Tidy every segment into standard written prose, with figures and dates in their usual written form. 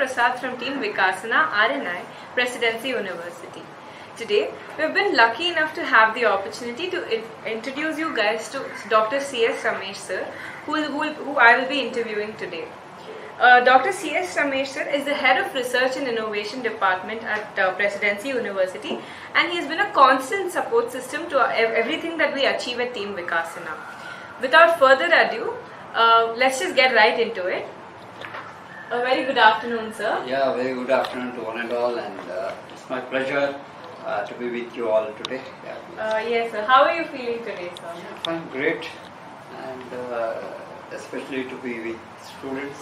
Prasad from Team Vikasana, RNI, Presidency University. Today, we've been lucky enough to have the opportunity to introduce you guys to Dr. C S Ramesh sir, who I will be interviewing today. Dr. C S Ramesh sir is the head of Research and Innovation Department at Presidency University, and he has been a constant support system to everything that we achieve at Team Vikasana. Without further ado, let's just get right into it. A very good afternoon, sir. Yeah, very good afternoon to one and all, and it's my pleasure to be with you all today. Yes, sir. How are you feeling today, sir? I'm great, and especially to be with students.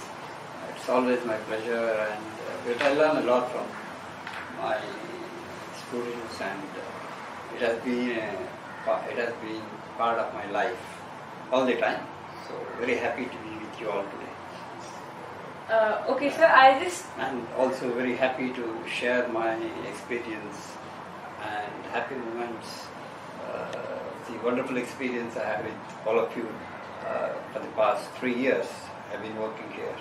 It's always my pleasure, and but I learn a lot from my students, and it has been part of my life all the time. So very happy to be with you all today. Okay, sir. And also very happy to share my experience and happy moments, the wonderful experience I had with all of you for the past 3 years. I've been working here.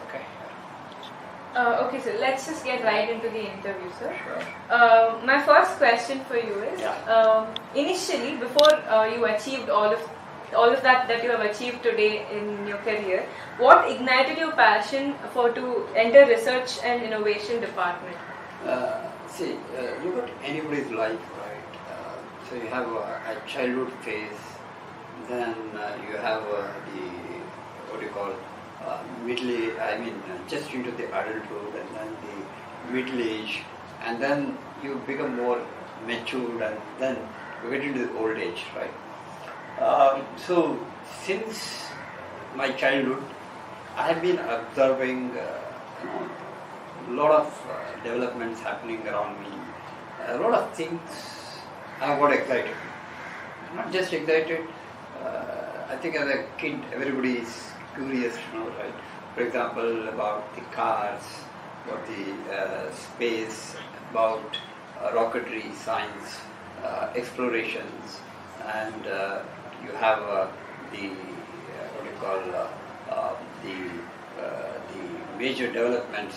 Okay. Okay, sir. Let's just get right into the interview, sir. Sure. My first question for you is: initially, before you achieved all of that you have achieved today in your career, what ignited your passion to enter research and innovation department? Look at anybody's life, right? So you have a childhood phase, then you have just into the adulthood, and then the middle age, and then you become more matured, and then you get into the old age, right? So since my childhood, I have been observing a lot of developments happening around me. A lot of things I got excited. Not just excited. I think as a kid, everybody is curious to know, right? For example, about the cars, about the space, about rocketry, science, explorations, and you have the major developments,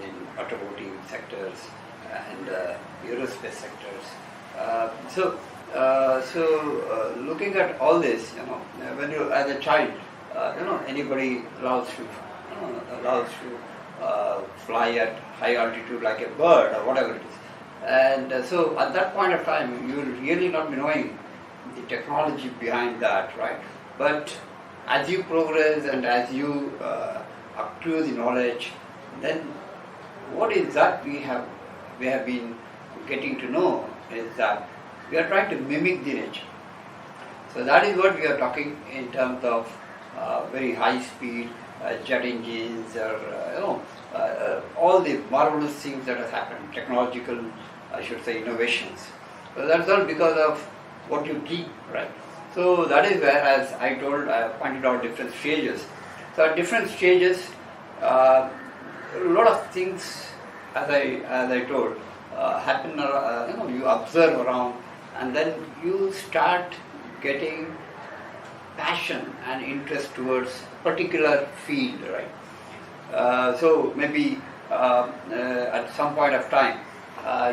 in automotive sectors and aerospace sectors. Looking at all this, when you as a child, anybody loves to fly at high altitude like a bird or whatever it is. And so at that point of time, you will really not be knowing the technology behind that, right? But as you progress and as you accrue the knowledge, then what is that we have been getting to know is that we are trying to mimic the nature. So that is what we are talking in terms of very high speed jet engines, or all the marvelous things that have happened, technological, I should say, innovations. So that's all because of what you keep, right? So that is where, as I pointed out different stages. So at different stages, a lot of things, as I told, happen. You observe around, and then you start getting passion and interest towards a particular field, right? So maybe at some point of time,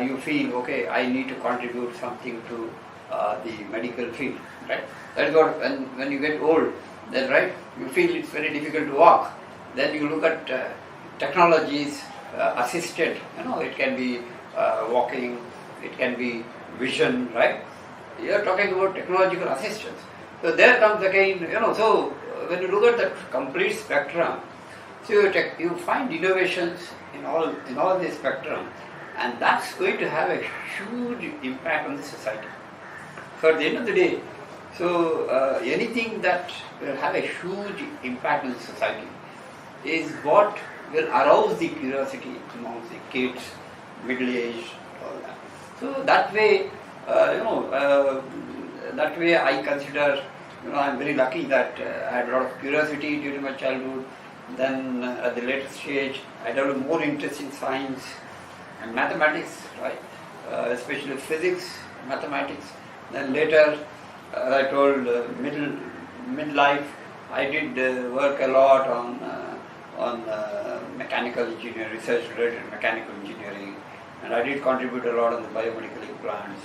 you feel, okay, I need to contribute something to the medical field, right? That is what, when you get old, then, right, you feel it's very difficult to walk. Then you look at technologies assisted, it can be walking, it can be vision, right? You are talking about technological assistance. So there comes again, so when you look at the complete spectrum, so you find innovations in all this spectrum, and that's going to have a huge impact on the society. So at the end of the day, so anything that will have a huge impact on the society is what will arouse the curiosity amongst the kids, middle age, all that. So that way, I consider, I'm very lucky that I had a lot of curiosity during my childhood. Then at the later stage, I developed more interest in science and mathematics, right? Especially physics, mathematics. Then later, as I told, midlife, I did work a lot on mechanical engineering, research related to mechanical engineering, and I did contribute a lot on the biomedical implants,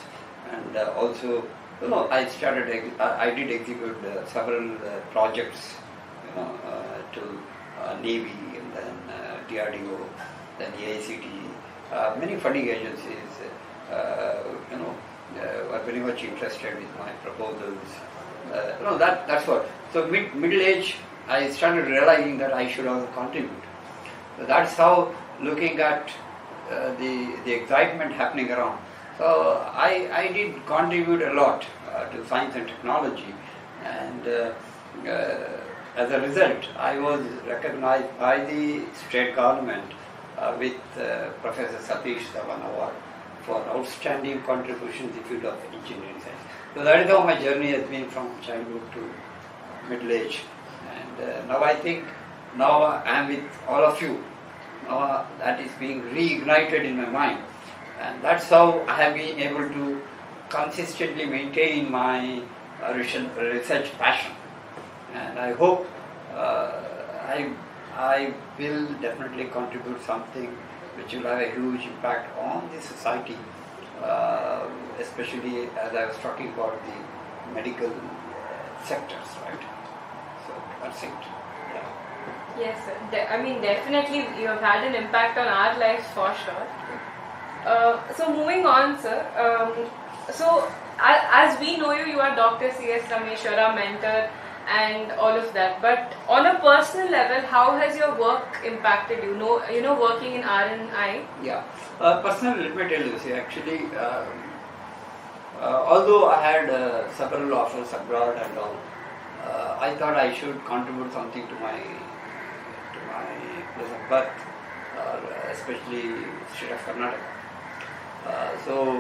and also, I did execute several projects, to Navy and then DRDO, then the AICT, many funding agencies, were very much interested with my proposals. That's what. So middle age, I started realizing that I should also contribute. So that's how, looking at the excitement happening around. So I did contribute a lot to science and technology, and as a result, I was recognized by the state government with Professor Satish Dhawan Award for outstanding contributions in the field of engineering science. So that is how my journey has been from childhood to middle age. And now I think, now I am with all of you. Now that is being reignited in my mind. And that's how I have been able to consistently maintain my research passion. And I hope I will definitely contribute something which will have a huge impact on the society, especially as I was talking about the medical sectors, right? So that's it. Yeah. Yes, sir. Definitely you have had an impact on our lives for sure. So moving on, sir. As we know you, you are Dr. C S Ramesh, you are our mentor and all of that. But on a personal level, how has your work impacted you? Working in R&I. Yeah. Personally, let me tell you. See, actually, although I had several offers abroad and all, I thought I should contribute something to my place of birth, especially state of Karnataka. So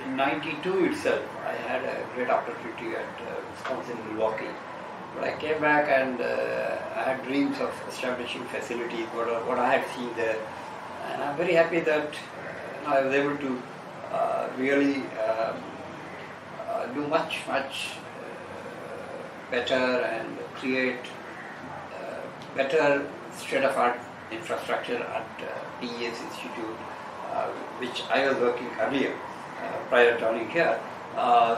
in '92 itself, I had a great opportunity at Wisconsin, Milwaukee. But I came back and I had dreams of establishing facilities, what I had seen there. And I'm very happy that I was able to really do much better and create better state-of-art infrastructure at PES Institute, which I was working earlier, prior to joining here.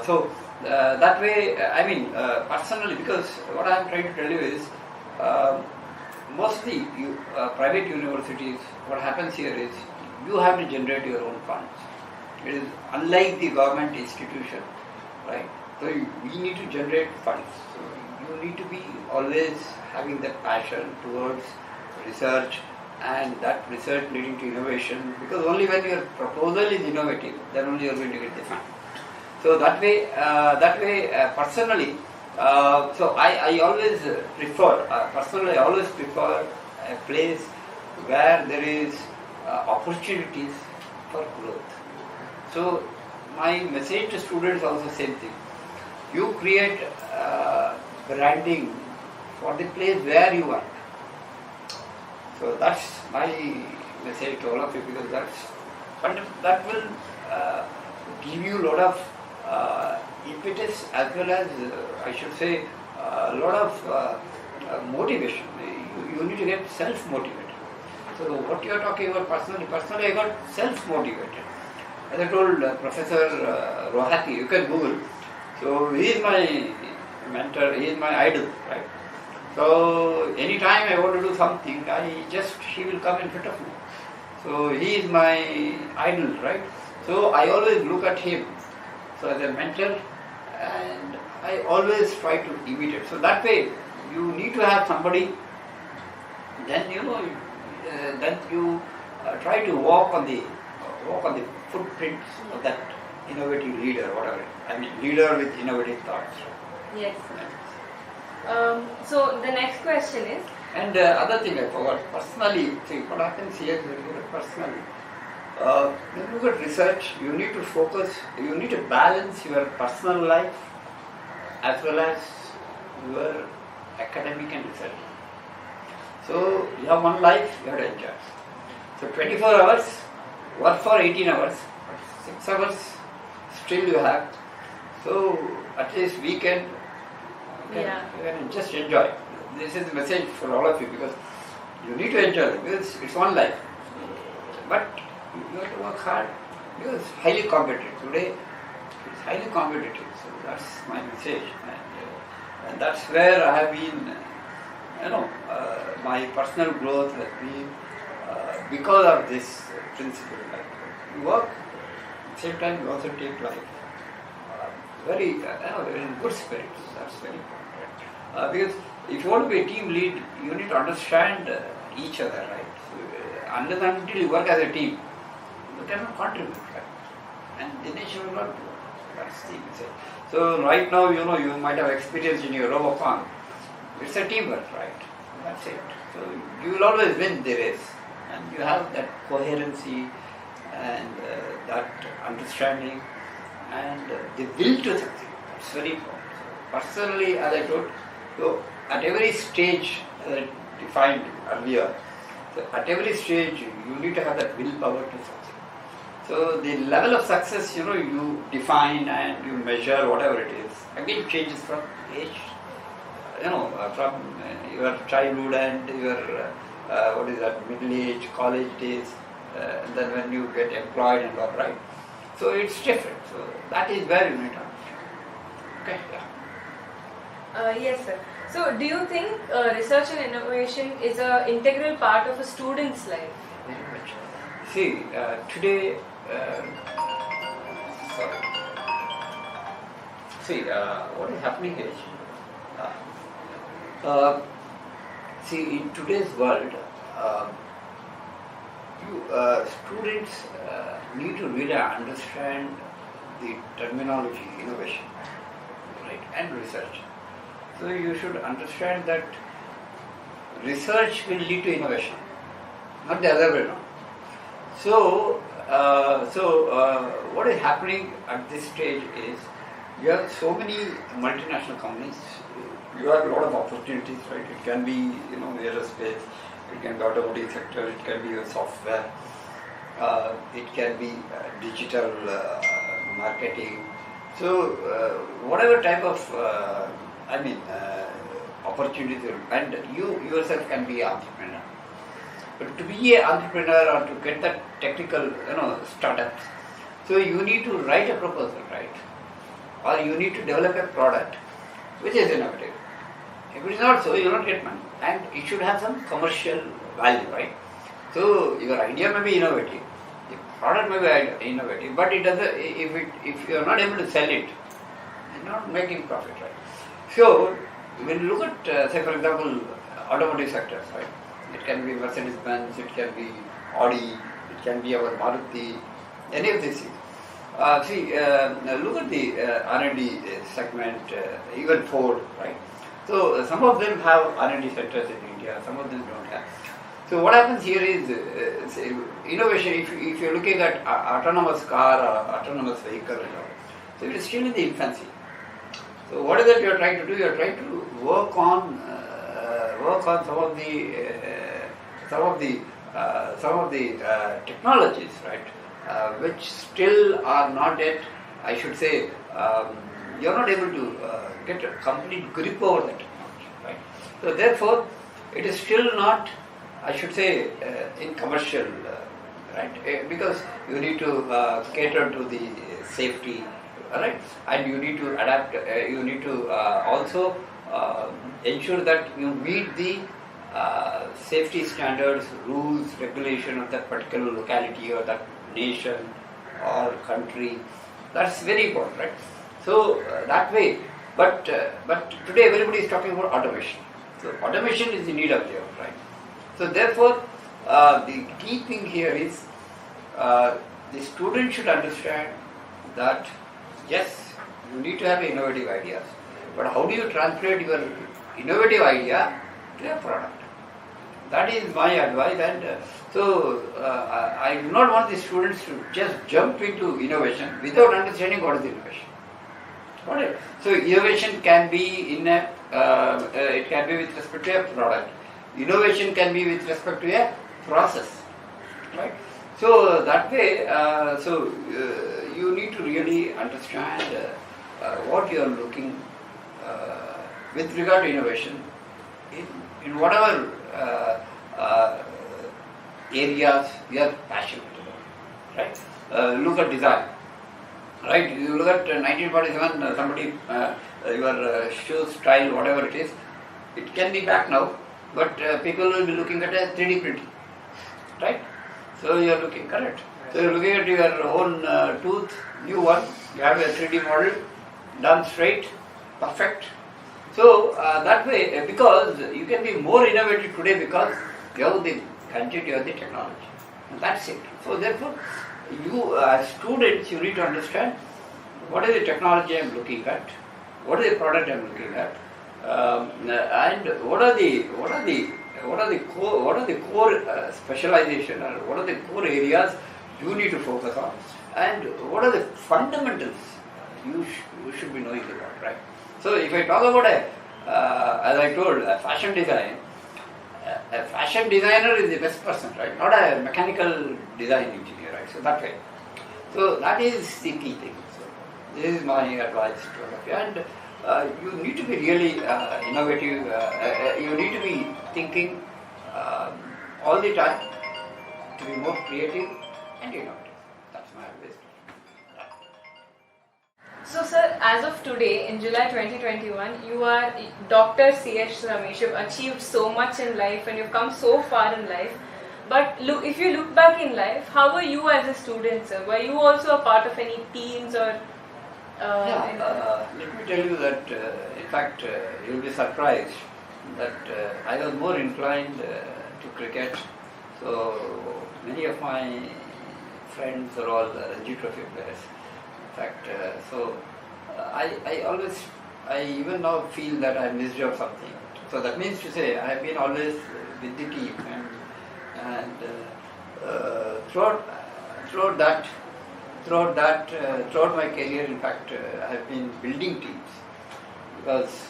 So that way, personally, because what I am trying to tell you is, mostly private universities, what happens here is, you have to generate your own funds. It is unlike the government institution, right? So we need to generate funds. So you need to be always having that passion towards research, and that research leading to innovation, because only when your proposal is innovative, then only you are going to get the fund. So that way, personally, so I always prefer, personally I always prefer a place where there is opportunities for growth. So my message to students also same thing. You create branding for the place where you work. So that's my message to all of you, because that will give you a lot of impetus, as well as I should say a lot of motivation. You need to get self-motivated. So what you are talking about personally I got self-motivated. As I told Professor Rohati, you can Google. So he is my mentor, he is my idol, right? So anytime I want to do something, he will come in front of me. So he is my idol, right? So I always look at him. So as a mentor, and I always try to imitate. So that way, you need to have somebody. Then then you try to walk on the footprints of that innovative leader, whatever. Leader with innovative thoughts. Yes. So the next question is. And other thing I forgot, personally, see what happens here is very personally. When you look at research, you need to focus, you need to balance your personal life as well as your academic and research. So you have one life, you have to enjoy. So 24 hours, work for 18 hours, 6 hours still you have. So at least weekend, you can just enjoy. This is the message for all of you, because You need to enjoy it because it's one life. But you have to work hard because it's highly competitive. Today it's highly competitive. So that's my message. And that's where I have been, my personal growth has been because of this principle. Like you work, at the same time you also take life very in good spirits. That's very important. Because if you want to be a team lead, you need to understand each other, right? So, unless and until you work as a team, you cannot contribute, right? And the nation will not do. That's the message. So right now, you might have experience in your RoboCon. It's a teamwork, right? That's it. So you will always win the race, and you have that coherency and that understanding and the will to succeed. That's very important. So personally, as I told, so at every stage, as I defined earlier, so at every stage you need to have that willpower to succeed. So the level of success, you define and you measure whatever it is. Again, changes from age, from your childhood and your middle age, college days, and then when you get employed and all, right? So it's different. So that is where you need to understand. Okay. Yeah. Yes, sir. So, do you think research and innovation is an integral part of a student's life? Very much. See, today, what is happening is, in today's world, students need to really understand the terminology, innovation, right, and research. So you should understand that research will lead to innovation, not the other way around. So, what is happening at this stage is you have so many multinational companies. You have a lot of opportunities, right? It can be, aerospace, it can be automotive sector, it can be software, it can be digital marketing. So, whatever type of opportunities, and you yourself can be an entrepreneur. But to be an entrepreneur or to get that technical, startups, so you need to write a proposal, right? Or you need to develop a product which is innovative. If it is not so, you will not get money. And it should have some commercial value, right? So your idea may be innovative, the product may be innovative, but it doesn't. If you are not able to sell it, you are not making profit, right? So when you look at, say for example, automotive sectors, right? It can be Mercedes-Benz, it can be Audi, it can be our Maruti, any of these things. Look at the R&D segment, even Ford, right? So some of them have R&D centers in India, some of them don't have. So what happens here is innovation. If you're looking at autonomous car or autonomous vehicle, so it is still in the infancy. So what is that you're trying to do? You're trying to work on some of the technologies, right, which still are not yet, I should say, you're not able to get a complete grip over the technology, right? So therefore, it is still not, I should say, in commercial, right? Because you need to cater to the safety, right? And you need to adapt. You need to also ensure that you meet the safety standards, rules, regulation of that particular locality or that nation or country. That's very important, right? So that way, but today everybody is talking about automation. So automation is the need of the hour, right? So therefore, the key thing here is the student should understand that yes, you need to have innovative ideas, but how do you translate your innovative idea to a product? That is my advice, and I do not want the students to just jump into innovation without understanding what is innovation. Whatever. So innovation can be it can be with respect to a product. Innovation can be with respect to a process, right? So that way, you need to really understand what you are looking with regard to innovation in whatever uh, areas you are passionate about, right? Look at design, right? You look at 1947, somebody, your shoe style, whatever it is, it can be back now, but people will be looking at a 3D printing, right? So you are looking correct. So you are looking at your own tooth, new one, you have a 3D model, done straight, perfect. So that way, because you can be more innovative today because you have the content, you have the technology. And that's it. So therefore, you as students, you need to understand what is the technology I am looking at, what is the product I am looking at, and what are the core specialization, or what are the core areas you need to focus on, and what are the fundamentals you should be knowing about, right? So if I talk about as I told, fashion design, a fashion designer is the best person, right? Not a mechanical design engineer, right? So that way. So that is the key thing. So this is my advice to all of you. And you need to be really innovative. You need to be thinking all the time to be more creative and innovative. That's my advice. So sir, as of today, in July 2021, you are Dr. C S Ramesh. You've achieved so much in life and you've come so far in life. But look, if you look back in life, how were you as a student, sir? Were you also a part of any teams or? Let me tell you that, in fact, you'll be surprised that I was more inclined to cricket. So many of my friends are all Ranji Trophy players. In fact, I even now feel that I missed out something. So that means to say I have been always with the team, and throughout my career, in fact, I have been building teams, because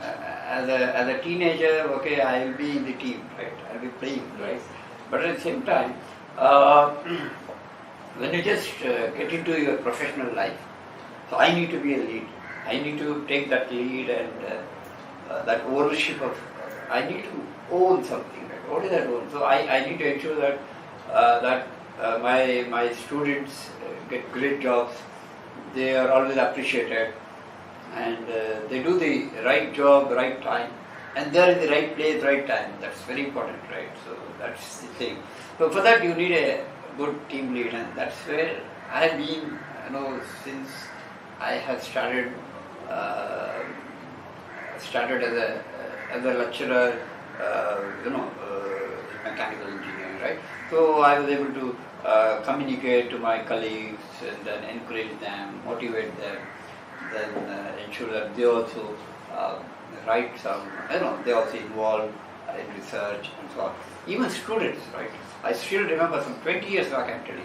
as a teenager, okay, I will be in the team, right? I will be playing, right? But at the same time, when you just get into your professional life, so I need to be a lead. I need to take that lead and that ownership of. I need to own something. Right? What is that own? So I need to ensure that my students get great jobs. They are always appreciated, and they do the right job, right time, and they are in the right place, right time. That's very important, right? So that's the thing. So for that you need a good team lead, and that's where I have been, since I have started as a lecturer, mechanical engineering, right? So I was able to communicate to my colleagues and then encourage them, motivate them, then ensure that they also write some, they also involve in research and so on. Even students, right? I still remember some 20 years back actually,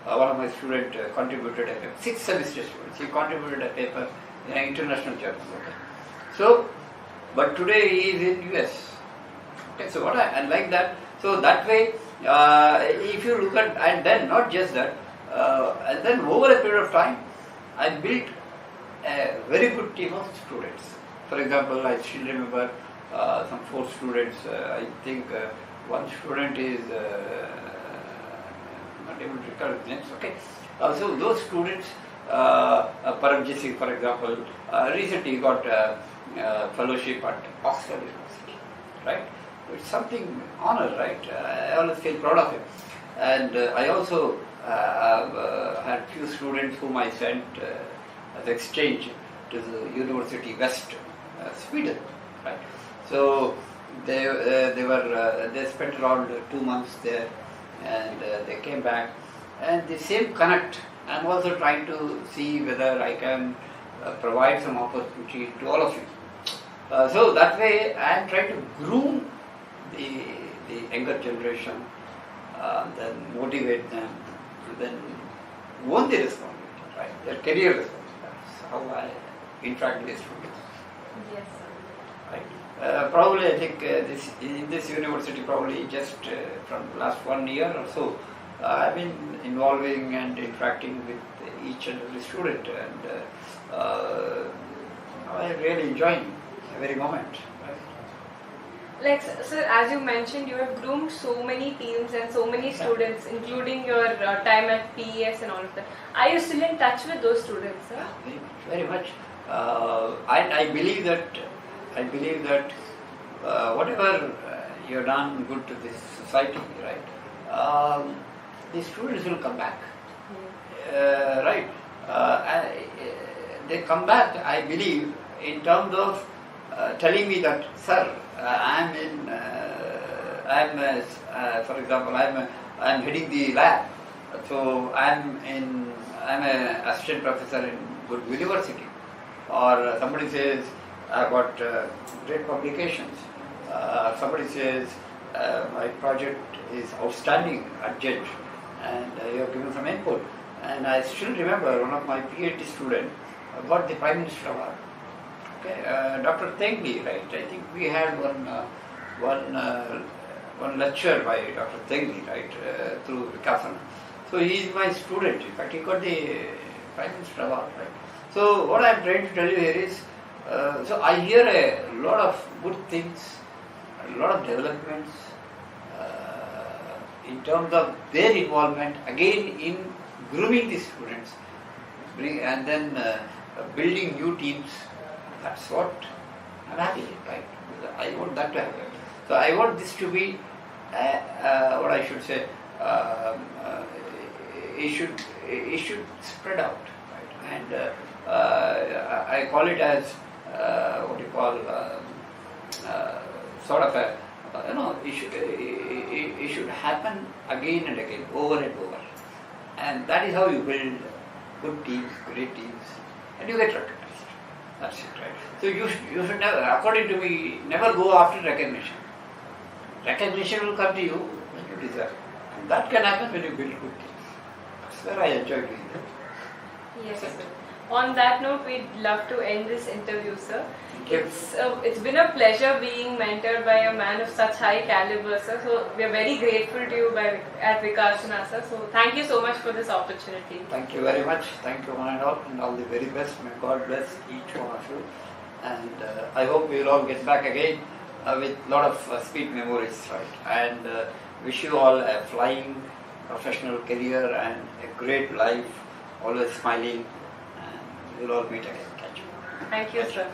one of my students contributed a paper, 6th semester students, he contributed a paper in an international journal. Okay? So, but today he is in US. Okay, so what I like that. So that way, if you look at, and then not just that, and then over a period of time, I built a very good team of students. For example, I still remember some 4 students. I think one student is not able to recall his names. Okay, so those students, Paramjit Singh, for example, recently got a fellowship at Oxford University, right? It's something honor, right? I always feel proud of him. And I also had few students whom I sent as exchange to the University West, Sweden, right? So they spent around 2 months there, and they came back. And the same connect, I'm also trying to see whether I can provide some opportunity to all of you. So that way, I am trying to groom the younger generation, then motivate them to then own the responsibility, right? Their career responsibility. That's how I interact with students. Yes. Right. Probably I think in this university, probably just from the last 1 year or so, I've been involving and interacting with each and every student, and I'm really enjoying every moment. Right? Like, sir, as you mentioned, you have groomed so many teams and so many students, including your time at PES and all of that. Are you still in touch with those students, sir? Very much, very much. I believe that whatever you've done good to this society, right? The students will come back, right? They come back, I believe, in terms of telling me that, sir, for example, I'm heading the lab, so I'm an assistant professor in good university, or somebody says I've got great publications, somebody says my project is outstanding at JET, and you have given some input. And I still remember one of my PhD students got the Prime Minister Award. Okay, Dr. Tengli, right? I think we had one lecture by Dr. Tengli, right, through Vikasana. So he is my student. In fact, he got the Prime Minister Award, right? So what I am trying to tell you here is, so I hear a lot of good things, a lot of developments in terms of their involvement again in grooming the students, and then building new teams. That's what I'm happy with, right? I want that to happen. So I want this to be what I should say. It should spread out, right? And I call it as what you call sort of a it should happen again and again, over and over, and that is how you build good teams, great teams, and you get recognized. That's it, right? So you should never, according to me, never go after recognition. Recognition will come to you when you deserve, and that can happen when you build good teams. That's where I enjoy doing that. Yes, sir. On that note, we'd love to end this interview, sir. It's been a pleasure being mentored by a man of such high caliber, sir. So we are very grateful to you at Vikasana, sir. So thank you so much for this opportunity. Thank you very much. Thank you one and all the very best. May God bless each one of you. And I hope we will all get back again with a lot of sweet memories, right? And wish you all a flying professional career and a great life, always smiling. And we'll all meet again. Catch you. Thank you, sir.